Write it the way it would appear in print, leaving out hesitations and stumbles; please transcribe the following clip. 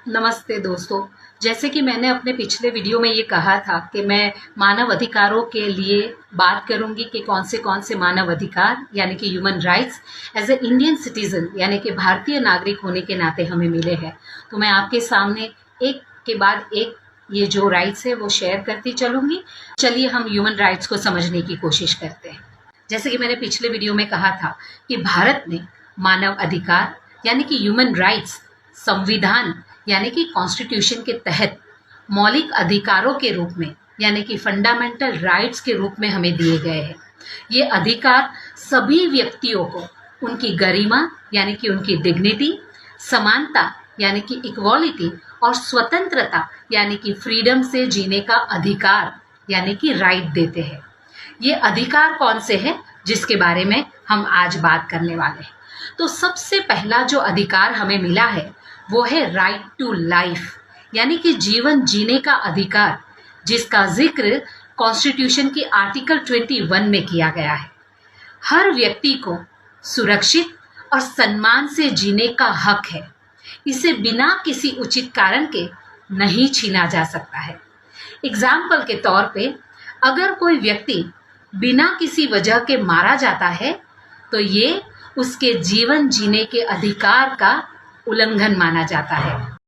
नमस्ते दोस्तों। जैसे कि मैंने अपने पिछले वीडियो में ये कहा था कि मैं मानव अधिकारों के लिए बात करूंगी कि कौन से मानव अधिकार यानी कि human rights as a Indian citizen यानी कि भारतीय नागरिक होने के नाते हमें मिले हैं। तो मैं आपके सामने एक के बाद एक ये जो राइट्स है वो शेयर करती चलूंगी। चलिए हम ह्यूमन राइट्स को समझने की कोशिश करते हैं। जैसे कि मैंने पिछले वीडियो में कहा था कि भारत ने मानव अधिकार यानी कि ह्यूमन राइट्स संविधान यानी कि कॉन्स्टिट्यूशन के तहत मौलिक अधिकारों के रूप में यानी कि फंडामेंटल राइट्स के रूप में हमें दिए गए हैं। ये अधिकार सभी व्यक्तियों को उनकी गरिमा यानी कि उनकी डिग्निटी, समानता यानी कि इक्वालिटी और स्वतंत्रता यानी कि फ्रीडम से जीने का अधिकार यानी कि राइट देते हैं। ये अधिकार कौन से हैं जिसके बारे में हम आज बात करने वाले हैं। तो सबसे पहला जो अधिकार हमें मिला है वो है राइट टू लाइफ यानी कि जीवन जीने का अधिकार, जिसका जिक्र कॉन्स्टिट्यूशन की आर्टिकल 21 में किया गया है। हर व्यक्ति को सुरक्षित और सम्मान से जीने का हक है। इसे बिना किसी उचित कारण के नहीं छीना जा सकता है। एग्जाम्पल के तौर पे अगर कोई व्यक्ति बिना किसी वजह के मारा जाता है तो ये उसके जीवन जीने के अधिकार का उल्लंघन माना जाता है।